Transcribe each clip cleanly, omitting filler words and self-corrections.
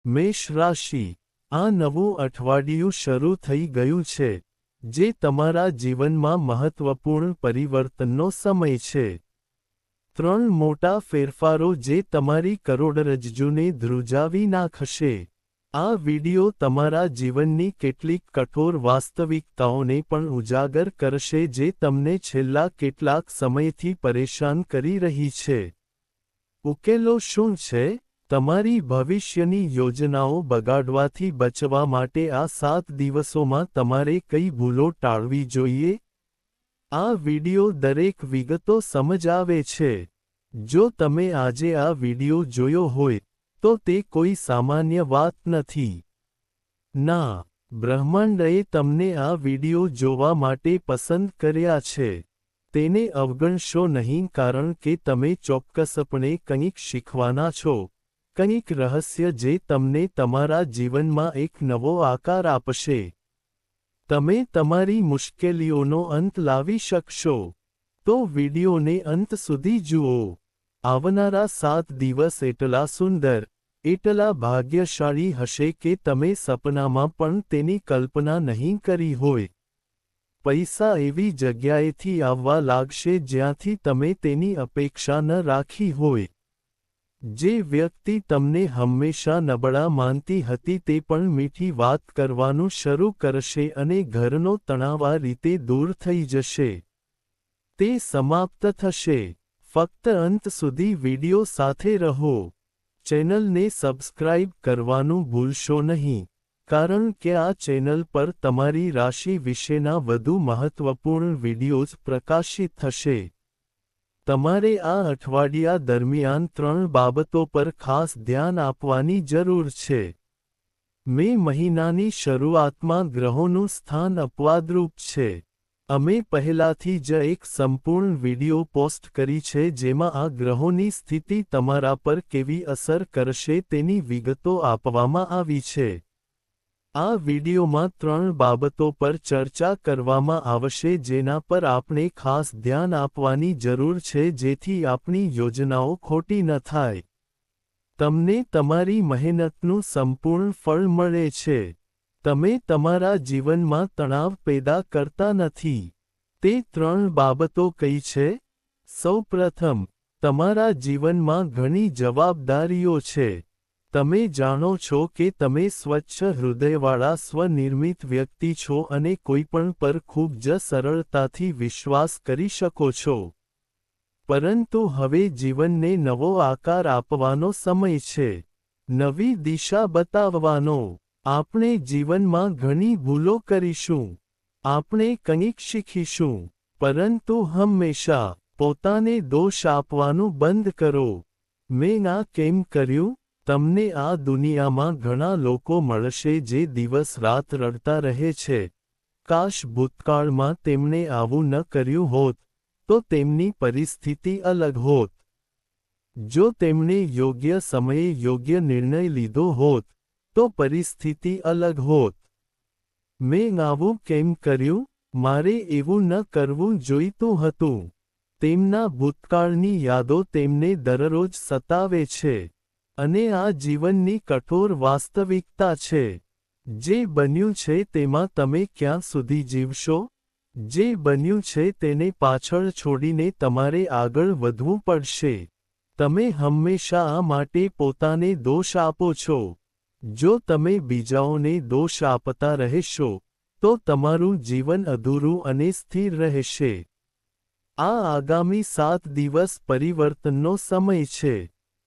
મેષ રાશિ, આ નવું અઠવાડિયું શરૂ થઈ ગયું છે, જે તમારા જીવનમાં મહત્વપૂર્ણ પરિવર્તનનો સમય છે. 3 મોટા ફેરફારો જે તમારી કરોડરજ્જુને ધ્રુજાવી નાખશે. આ વિડિયો તમારા જીવનની કેટલીક કઠોર વાસ્તવિકતાઓને પણ ઉજાગર કરશે જે તમને છેલ્લા કેટલાક સમયથી પરેશાન કરી રહી છે. ઉકેલો શું છે? તમારી ભવિષ્યની યોજનાઓ બગાડવાથી બચવા માટે આ 7 દિવસોમાં તમારે કઈ ભૂલો ટાળવી જોઈએ? આ વિડિયો દરેક વિગતો સમજાવે છે. જો તમે આજે આ વિડિયો જોયો હોય, તો તે કોઈ સામાન્ય વાત નથી. ના, બ્રહ્માંડએ તમને આ વિડિયો જોવા માટે પસંદ કર્યા છે. તેને અવગણશો નહીં કારણ કે તમે ચોક્કસપણે કંઈક શીખવાના છો. કંઈક રહસ્ય જે તમને તમારા જીવનમાં એક નવો આકાર આપશે. તમે તમારી મુશ્કેલીઓનો અંત લાવી શકશો. તો વિડિયોને અંત સુધી જુઓ. આવનારા 7 દિવસ એટલા સુંદર, એટલા ભાગ્યશાળી હશે કે તમે સપનામાં પણ તેની કલ્પના નહીં કરી હોય. પૈસા એવી જગ્યાએથી આવવા લાગશે જ્યાંથી તમે તેની અપેક્ષા ન રાખી હોય. જે વ્યક્તિ તમને હંમેશા નબળા માનતી હતી તે પણ મીઠી વાત કરવાનું શરૂ કરશે અને ઘરનો તણાવ આ રીતે દૂર થઈ જશે. તે સમાપ્ત થશે. ફક્ત અંત સુધી વિડિયો સાથે રહો. ચેનલને સબસ્ક્રાઇબ કરવાનું ભૂલશો નહીં, કારણ કે આ ચેનલ પર તમારી રાશિ વિશેના વધુ મહત્વપૂર્ણ વિડિયોઝ પ્રકાશિત થશે. તમારે આ અઠવાડિયા દરમિયાન 3 બાબતો પર ખાસ ધ્યાન આપવાની જરૂર છે. મે મહિનાની શરૂઆતમાં ગ્રહોનું સ્થાન અપવાદરૂપ છે. અમે પહેલાથી જ એક સંપૂર્ણ વિડિયો પોસ્ટ કરી છે જેમાં આ ગ્રહોની સ્થિતિ તમારા પર કેવી અસર કરશે તેની વિગતો આપવામાં આવી છે. આ વિડિયોમાં 3 બાબતો પર ચર્ચા કરવામાં આવશે જેના પર આપણે ખાસ ધ્યાન આપવાની જરૂર છે જેથી આપણી યોજનાઓ ખોટી ન થાય. તમને તમારી મહેનતનું સંપૂર્ણ ફળ મળે છે. તમે તમારા જીવનમાં તણાવ પેદા કરતા નથી. તે 3 બાબતો કઈ છે? સૌપ્રથમ, તમારા જીવનમાં ઘણી જવાબદારીઓ છે. તમે જાણો છો કે તમે સ્વચ્છ હૃદયવાળા સ્વનિર્મિત વ્યક્તિ છો અને કોઈપણ પર ખૂબ જ સરળતાથી વિશ્વાસ કરી શકો છો. પરંતુ હવે જીવનને નવો આકાર આપવાનો સમય છે. નવી દિશા બતાવવાનો. આપણે જીવનમાં ઘણી ભૂલો કરીશું. આપણે કંઈક શીખીશું. પરંતુ હંમેશા પોતાને દોષ આપવાનું બંધ કરો. મેં આ કેમ કર્યું? તમને આ દુનિયામાં ઘણા લોકો મળશે જે દિવસ રાત રડતા રહે છે. કાશ ભૂતકાળમાં તેમણે આવું ન કર્યું હોત, તો તેમની પરિસ્થિતિ અલગ હોત. જો તેમણે યોગ્ય સમયે યોગ્ય નિર્ણય લીધો હોત, તો પરિસ્થિતિ અલગ હોત. મેં આવું કેમ કર્યું? મારે એવું ન કરવું જોઈતું હતું. તેમના ભૂતકાળની યાદો તેમને દરરોજ સતાવે છે. અને આ જીવનની કઠોર વાસ્તવિકતા છે. જે બન્યું છે તેમાં તમે ક્યાં સુધી જીવશો? જે બન્યું છે તેને પાછળ છોડીને તમારે આગળ વધવું પડશે. તમે હંમેશા આ માટે પોતાને દોષ આપો છો. જો તમે બીજાઓને દોષ આપતા રહેશો, તો તમારું જીવન અધૂરું અને સ્થિર રહેશે. આ આગામી 7 દિવસ પરિવર્તનનો સમય છે.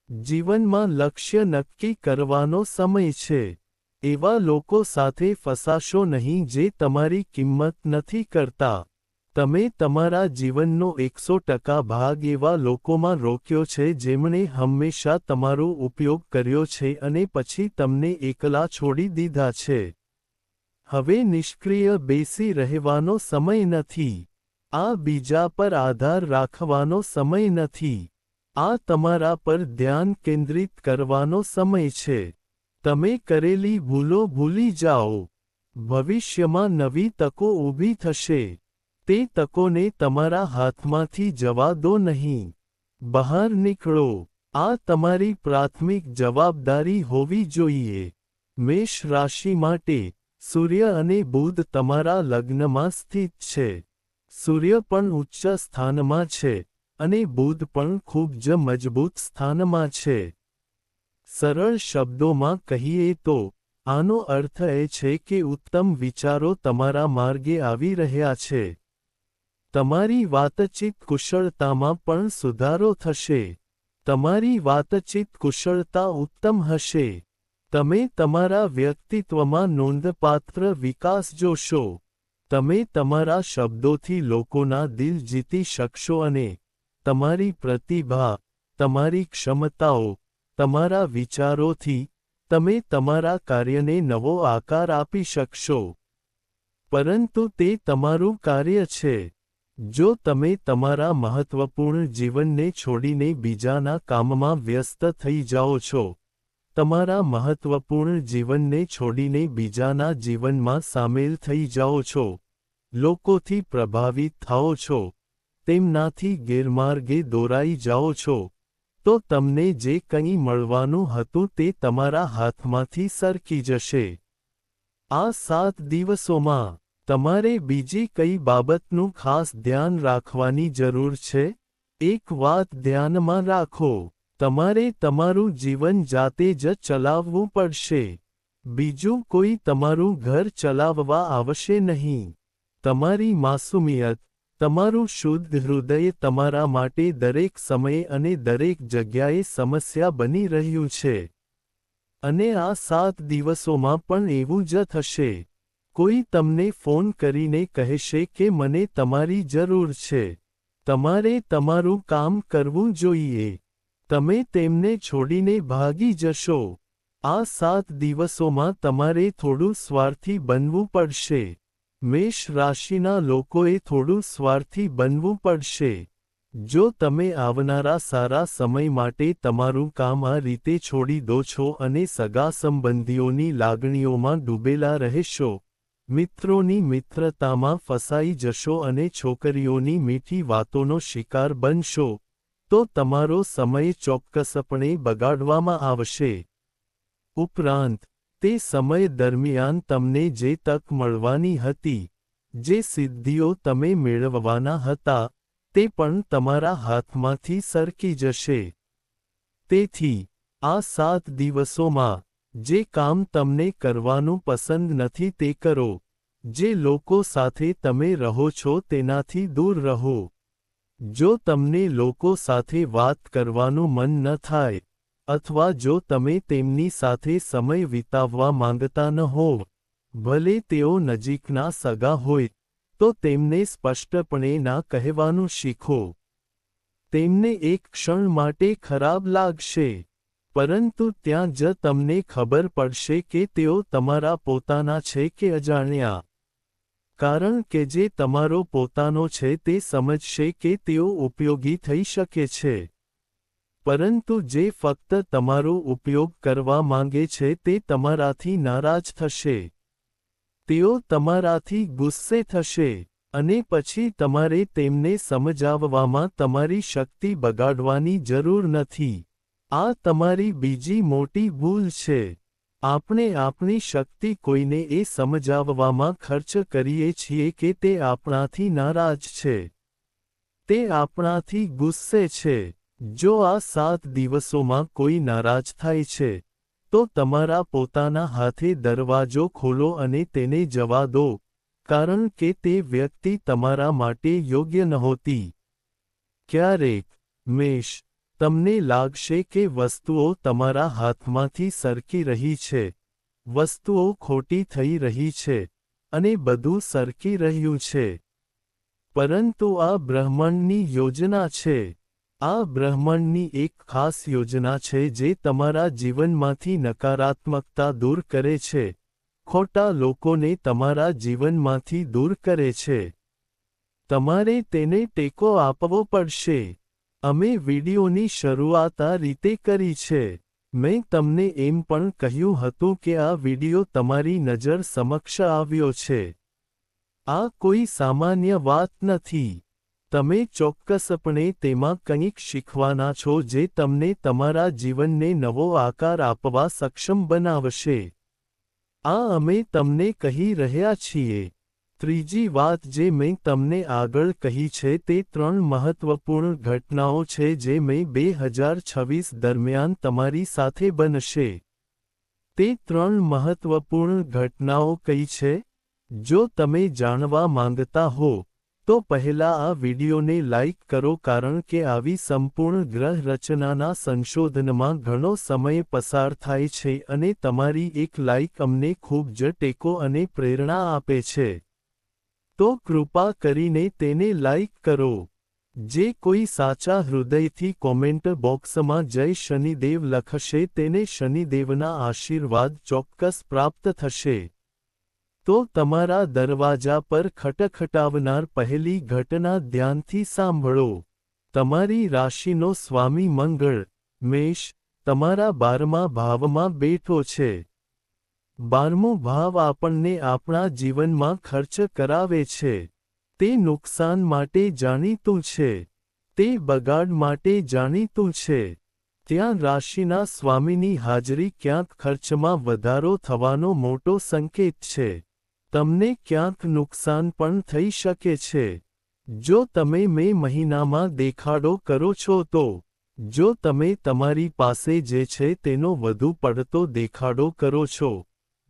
જીવનમાં લક્ષ્ય નક્કી કરવાનો સમય છે. એવા લોકો સાથે ફસાશો નહીં જે તમારી કિંમત નથી કરતા. તમે તમારા જીવનનો 100% ભાગ એવા લોકોમાં રોક્યો છે જેમણે હંમેશા તમારો ઉપયોગ કર્યો છે અને પછી તમને એકલા છોડી દીધા છે. હવે નિષ્ક્રિય બેસી રહેવાનો સમય નથી. આ બીજા પર આધાર રાખવાનો સમય નથી. આ તમારા પર ધ્યાન કેન્દ્રિત કરવાનો સમય છે. તમે કરેલી ભૂલો ભૂલી જાઓ. ભવિષ્યમાં નવી તકો ઊભી થશે. તે તકોને તમારા હાથમાંથી જવા દો નહીં. બહાર નીકળો. આ તમારી પ્રાથમિક જવાબદારી હોવી જોઈએ. મેષ રાશિ માટે સૂર્ય અને બુધ તમારા લગ્નમાં સ્થિત છે. સૂર્ય પણ ઉચ્ચ સ્થાનમાં છે અને બુધ પણ ખૂબ જ મજબૂત સ્થાનમાં છે. સરળ શબ્દોમાં કહીએ તો આનો અર્થ એ છે કે ઉત્તમ વિચારો તમારા માર્ગે આવી રહ્યા છે. તમારી વાતચીત કુશળતામાં પણ સુધારો થશે. તમારી વાતચીત કુશળતા ઉત્તમ હશે. તમે તમારા વ્યક્તિત્વમાં નોંધપાત્ર વિકાસ જોશો. તમે તમારા શબ્દોથી લોકોના દિલ જીતી શકશો અને તમારી પ્રતિભા, તમારી ક્ષમતાઓ, તમારા વિચારોથી તમે તમારા કાર્યને નવો આકાર આપી શકશો. પરંતુ તે તમારું કાર્ય છે. જો તમે તમારા મહત્વપૂર્ણ જીવનને છોડીને બીજાના કામમાં વ્યસ્ત થઈ જાઓ છો, તમારા મહત્વપૂર્ણ જીવનને છોડીને બીજાના જીવનમાં સામેલ થઈ જાઓ છો, લોકોથી પ્રભાવિત થાઓ છો, તેમનાથી ગેરમાર્ગે દોરાઈ જાઓ છો, તો તમને જે કંઈ મળવાનું હતું તે તમારા હાથમાંથી સરકી જશે. આ 7 દિવસોમાં તમારે બીજી કઈ બાબતનું ખાસ ધ્યાન રાખવાની જરૂર છે? એક વાત ધ્યાનમાં રાખો. તમારે તમારું જીવન જાતે જ ચલાવવું પડશે. બીજું કોઈ તમારું ઘર ચલાવવા આવશે નહીં. તમારી માસુમિયત, તમારું શુદ્ધ હૃદય તમારા માટે દરેક સમયે અને દરેક જગ્યાએ સમસ્યા બની રહ્યું છે. અને આ 7 દિવસોમાં પણ એવું જ થશે. કોઈ તમને ફોન કરીને કહેશે કે મને તમારી જરૂર છે. તમારે તમારું કામ કરવું જોઈએ. તમે તેમને છોડીને ભાગી જશો. આ 7 દિવસોમાં તમારે થોડું સ્વાર્થી બનવું પડશે. મેષ રાશિના લોકોએ થોડું સ્વાર્થી બનવું પડશે. જો તમે આવનારા સારા સમય માટે તમારું કામ આ રીતે છોડી દો છો અને સગા સંબંધીઓની લાગણીઓમાં ડૂબેલા રહેશો, મિત્રોની મિત્રતામાં ફસાઈ જશો અને છોકરીઓની મીઠી વાતોનો શિકાર બનશો, તો તમારો સમય ચોક્કસપણે બગાડવામાં આવશે. ઉપરાંત, તે સમય દરમિયાન તમને જે તક મળવાની હતી, જે સિદ્ધિઓ તમે મેળવવાના હતા, તે પણ તમારા હાથમાંથી સરકી જશે. તેથી, આ 7 દિવસોમાં, જે કામ તમને કરવાનું પસંદ નથી તે કરો. જે લોકો સાથે તમે રહો છો તેનાથી દૂર રહો. જો તમને લોકો સાથે વાત કરવાનું મન ન થાય, અથવા જો તમે તેમની સાથે સમય વિતાવવા માંગતા ન હોવ, ભલે તેઓ નજીકના સગા હોય, તો તેમને સ્પષ્ટપણે ના કહેવાનું શીખો. તેમને એક ક્ષણ માટે ખરાબ લાગશે, પરંતુ ત્યાં જ તમને ખબર પડશે કે તેઓ તમારા પોતાના છે કે અજાણ્યા. કારણ કે જે તમારો પોતાનો છે તે સમજશે કે તેઓ ઉપયોગી થઈ શકે છે. પરંતુ જે ફક્ત તમારો ઉપયોગ કરવા માંગે છે તે તમારાથી નારાજ થશે. તેઓ તમારાથી ગુસ્સે થશે, અને પછી તમારે તેમને સમજાવવામાં તમારી શક્તિ બગાડવાની જરૂર નથી. આ તમારી બીજી મોટી ભૂલ છે. આપણે આપણી શક્તિ કોઈને એ સમજાવવામાં ખર્ચ કરીએ છીએ કે તે આપણાથી નારાજ છે. તે આપણાથી ગુસ્સે છે. જો આ 7 દિવસોમાં કોઈ નારાજ થાય છે, તો તમારા પોતાના હાથે દરવાજો ખોલો અને તેને જવા દો, કારણ કે તે વ્યક્તિ તમારા માટે યોગ્ય નહોતી. ક્યારેક, મેષ, તમને લાગશે કે વસ્તુઓ તમારા હાથમાંથી સરકી રહી છે, વસ્તુઓ ખોટી થઈ રહી છે, અને બધું સરકી રહ્યું છે. પરંતુ આ બ્રહ્માંડની યોજના છે. આ બ્રહ્માંડની એક ખાસ યોજના છે જે તમારા જીવનમાંથી નકારાત્મકતા દૂર કરે છે, ખોટા લોકોને તમારા જીવનમાંથી દૂર કરે છે. તમારે તેને ટેકો આપવો પડશે. અમે વિડિયોની શરૂઆત આ રીતે કરી છે. મેં તમને એમ પણ કહ્યું હતું કે આ વિડિયો તમારી નજર સમક્ષ આવ્યો છે. આ કોઈ સામાન્ય વાત નથી. તમે ચોક્કસપણે તેમાં કંઈક શીખવાના છો જે તમને તમારા જીવનને નવો આકાર આપવા સક્ષમ બનાવશે. આ અમે તમને કહી રહ્યા છીએ. ત્રીજી વાત જે મેં તમને આગળ કહી છે તે 3 મહત્વપૂર્ણ ઘટનાઓ છે જે મેં 2026 દરમિયાન તમારી સાથે બનશે. તે 3 મહત્વપૂર્ણ ઘટનાઓ કઈ છે? જો તમે જાણવા માંગતા હો, તો પહેલા આ વિડિયોને લાઇક કરો કારણ કે આવી સંપૂર્ણ ગ્રહ રચનાના સંશોધનમાં ઘણો સમય પસાર થાય છે અને તમારી એક લાઇક અમને ખૂબ જ ટેકો અને પ્રેરણા આપે છે. તો કૃપા કરીને તેને લાઇક કરો. જે કોઈ સાચા હૃદયથી કોમેન્ટ બોક્સમાં જય શનિદેવ લખશે તેને શનિદેવના આશીર્વાદ ચોક્કસ પ્રાપ્ત થશે. તો તમારા દરવાજા પર ખટખટાવનાર પહેલી ઘટના ધ્યાનથી સાંભળો. તમારી રાશિનો સ્વામી મંગળ, મેષ, તમારા 12મા ભાવમાં બેઠો છે. 12મો ભાવ આપણને આપણા જીવનમાં ખર્ચ કરાવે છે. તે નુકસાન માટે જાણીતું છે. તે બગાડ માટે જાણીતું છે. ત્યાં રાશિના સ્વામીની હાજરી ક્યાંક ખર્ચમાં વધારો થવાનો મોટો સંકેત છે. તમને ક્યાંક નુકસાન પણ થઈ શકે છે. જો તમે મે મહિનામાં દેખાડો કરો છો તો, જો તમે તમારી પાસે જે છે તેનો વધુ પડતો દેખાડો કરો છો,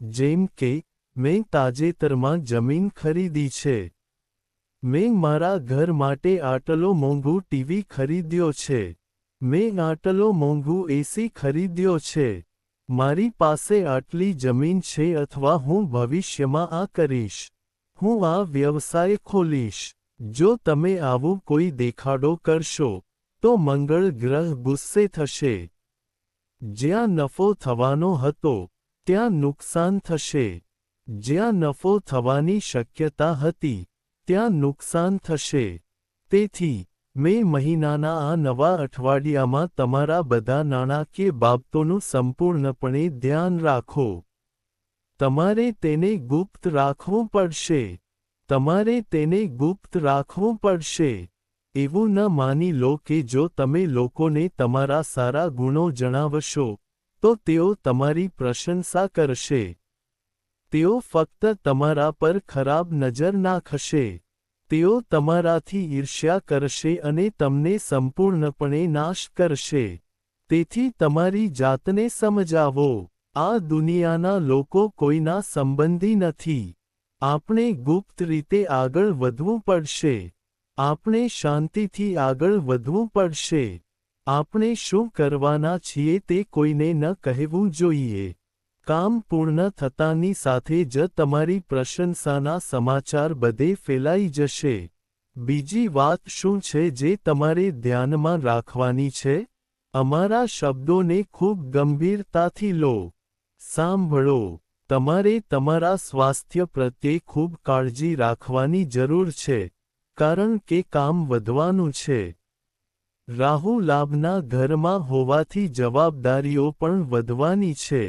જેમ કે, મેં તાજેતરમાં જમીન ખરીદી છે. મેં મારા ઘર માટે આટલો મોંઘું ટીવી ખરીદ્યો છે. મેં આટલો મોંઘું એસી ખરીદ્યો છે. મારી પાસે આટલી જમીન છે અથવા હું ભવિષ્યમાં આ કરીશ. હું આ વ્યવસાય ખોલીશ. જો તમે આવું કોઈ દેખાડો કરશો, તો મંગળ ગ્રહ ગુસ્સે થશે. જ્યાં નફો થવાનો હતો, ત્યાં નુકસાન થશે. જ્યાં નફો થવાની શક્યતા હતી, ત્યાં નુકસાન થશે. તેથી, મે મહિનાના આ નવા અઠવાડિયામાં તમારા બધા નાણાકીય બાબતોનું સંપૂર્ણપણે ધ્યાન રાખો. તમારે તેને ગુપ્ત રાખવું પડશે. તમારે તેને ગુપ્ત રાખવું પડશે. એવું ન માની લો કે જો તમે લોકોને તમારા સારા ગુણો જણાવશો, તો તેઓ તમારી પ્રશંસા કરશે. તેઓ ફક્ત તમારા પર ખરાબ નજર નાખશે. તેઓ તમારાથી ઈર્ષ્યા કરશે અને તમને સંપૂર્ણપણે નાશ કરશે. તેથી તમારી જાતને સમજાવો. આ દુનિયાના લોકો કોઈના સંબંધી નથી. આપણે ગુપ્ત રીતે આગળ વધવું પડશે. આપણે શાંતિથી આગળ વધવું પડશે. આપણે શું કરવાના છીએ તે કોઈને ન કહેવું જોઈએ. કામ પૂર્ણ થતાની સાથે જ તમારી પ્રશંસાના સમાચાર બધે ફેલાઈ જશે. બીજી વાત શું છે જે તમારે ધ્યાનમાં રાખવાની છે? અમારા શબ્દોને ખૂબ ગંભીરતાથી લો. સાંભળો, તમારે તમારા સ્વાસ્થ્ય પ્રત્યે ખૂબ કાળજી રાખવાની જરૂર છે, કારણ કે કામ વધવાનું છે. રાહુ લાભના ઘરમાં હોવાથી જવાબદારીઓ પણ વધવાની છે.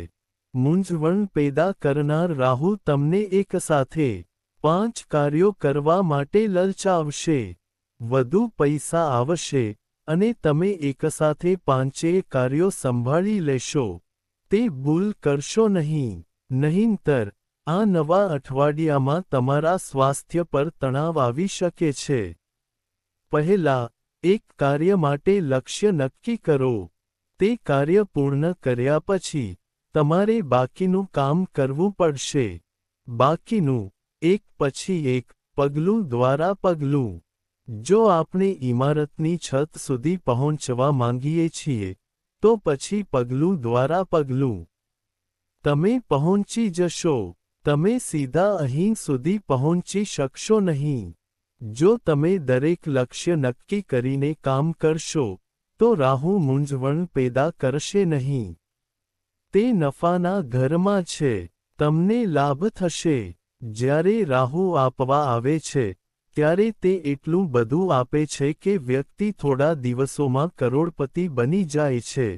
મૂંઝવણ પેદા કરનાર રાહુ તમને એકસાથે 5 કાર્યો કરવા માટે લલચાવશે. વધુ પૈસા આવશે, અને તમે એકસાથે 5 કાર્યો સંભાળી લેશો. તે ભૂલ કરશો નહીં. નહીંતર, આ નવા અઠવાડિયામાં તમારા સ્વાસ્થ્ય પર તણાવ આવી શકે છે. પહેલા, એક કાર્ય માટે લક્ષ્ય નક્કી કરો. તે કાર્ય પૂર્ણ કર્યા પછી, તમારે બાકીનું કામ કરવું પડશે. બાકીનું, એક પછી એક, પગલું દ્વારા પગલું. જો આપણે ઇમારતની છત સુધી પહોંચવા માંગીએ છીએ, તો પછી પગલું દ્વારા પગલું. તમે પહોંચી જશો. તમે સીધા અહીં સુધી પહોંચી શકશો નહીં. જો તમે દરેક લક્ષ્ય નક્કી કરીને કામ કરશો, તો રાહુ મૂંઝવણ પેદા કરશે નહીં. તે નફાના ઘરમાં છે. તમને લાભ થશે. જ્યારે રાહુ આપવા આવે છે, ત્યારે તે એટલું બધું આપે છે કે વ્યક્તિ થોડા દિવસોમાં કરોડપતિ બની જાય છે.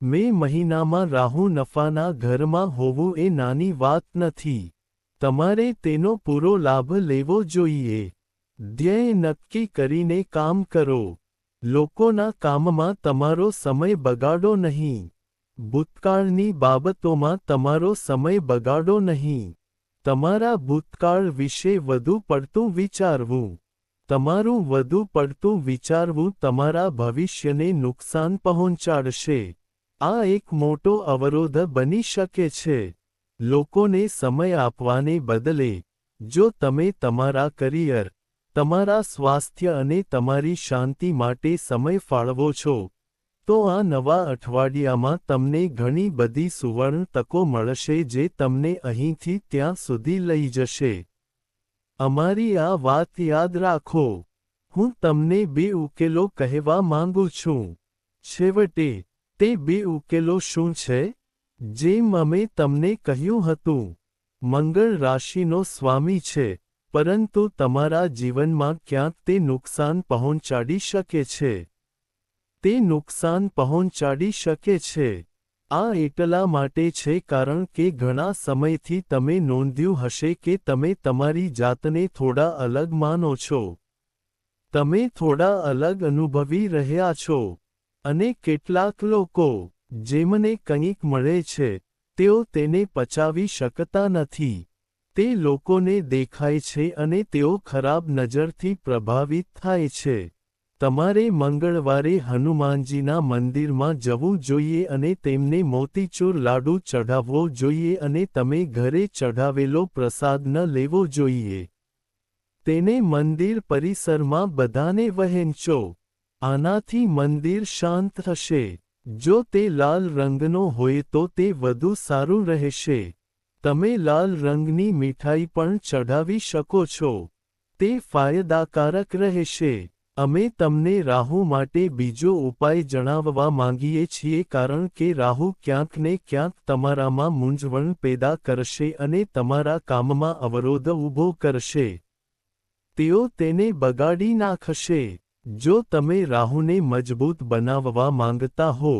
મે મહિનામાં રાહુ નફાના ઘરમાં હોવું એ નાની વાત નથી. તમારે તેનો પૂરો લાભ લેવો જોઈએ. ધ્યેય નક્કી કરીને કામ કરો. લોકોના કામમાં તમારો સમય બગાડો નહીં. ભૂતકાળની બાબતોમાં તમારો સમય બગાડો નહીં. તમારા ભૂતકાળ વિશે વધુ પડતું વિચારવું. તમારું વધુ પડતું વિચારવું તમારા ભવિષ્યને નુકસાન પહોંચાડશે. આ એક મોટો અવરોધ બની શકે છે. લોકોને સમય આપવાને બદલે, જો તમે તમારા કરિયર, તમારા સ્વાસ્થ્ય અને તમારી શાંતિ માટે સમય ફાળવો છો, તો આ નવા અઠવાડિયામાં તમને ઘણી બધી સુવર્ણ તકો મળશે જે તમને અહીંથી ત્યાં સુધી લઈ જશે. અમારી આ વાત યાદ રાખો. હું તમને 2 ઉકેલો કહેવા માંગુ છું. છેવટે, તે 2 ઉકેલો શું છે? જેમ અમે તમને કહ્યું હતું, મંગળ રાશિનો સ્વામી છે, પરંતુ તમારા જીવનમાં ક્યાંક તે નુકસાન પહોંચાડી શકે છે. તે નુકસાન પહોંચાડી શકે છે. આ એટલા માટે છે કારણ કે ઘણા સમયથી તમે નોંધ્યું હશે કે તમે તમારી જાતને થોડા અલગ માનો છો. તમે થોડા અલગ અનુભવી રહ્યા છો. અને કેટલાક લોકો, જેમને કંઈક મળે છે, તેઓ તેને પચાવી શકતા નથી. તે લોકોને દેખાય છે અને તેઓ ખરાબ નજરથી પ્રભાવિત થાય છે. તમારે મંગળવારે હનુમાનજીના મંદિરમાં જવું જોઈએ અને તેમને મોતીચૂર લાડુ ચઢાવવો જોઈએ અને તમે ઘરે ચઢાવેલો પ્રસાદ ન લેવો જોઈએ. તેને મંદિર પરિસરમાં બધાને વહેંચો. આનાથી મંદિર શાંત થશે. જો તે લાલ રંગનો હોય તો તે વધુ સારું રહેશે. તમે લાલ રંગની મીઠાઈ પણ ચઢાવી શકો છો. તે ફાયદાકારક રહેશે. અમે તમને રાહુ માટે બીજો ઉપાય જણાવવા માંગીએ છીએ કારણ કે રાહુ ક્યાંક ને ક્યાંક તમારામાં મૂંઝવણ પેદા કરશે અને તમારા કામમાં અવરોધ ઊભો કરશે. તેઓ તેને બગાડી નાખશે. જો તમે રાહુને મજબૂત બનાવવા માંગતા હો,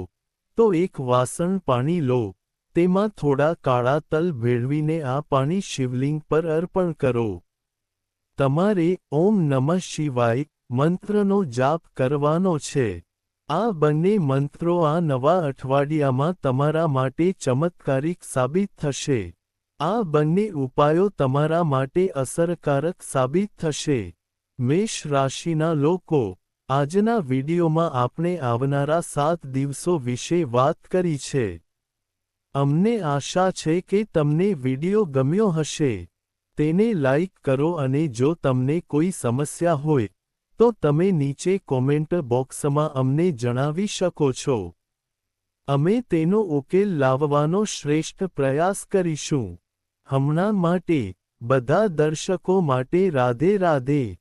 તો એક વાસણ પાણી લો. તેમાં થોડા કાળા તલ ભેળવીને આ પાણી શિવલિંગ પર અર્પણ કરો. તમારે ઓમ નમઃ શિવાય મંત્રનો જાપ કરવાનો છે. આ બંને મંત્રો આ નવા અઠવાડિયામાં તમારા માટે ચમત્કારિક સાબિત થશે. આ બંને ઉપાયો તમારા માટે અસરકારક સાબિત થશે. મેષ રાશિના લોકો, આજના વિડીયોમાં આપણે આવનારા 7 દિવસો વિશે વાત કરી છે. અમને આશા છે કે તમને વિડીયો ગમ્યો હશે. તેને લાઈક કરો અને જો તમને કોઈ સમસ્યા હોય, તો તમે નીચે કોમેન્ટ બોક્સમાં અમને જણાવી શકો છો. અમે તેનો ઉકેલ લાવવાનો શ્રેષ્ઠ પ્રયાસ કરીશું. હમણાં માટે, બધા દર્શકો માટે રાધે રાધે.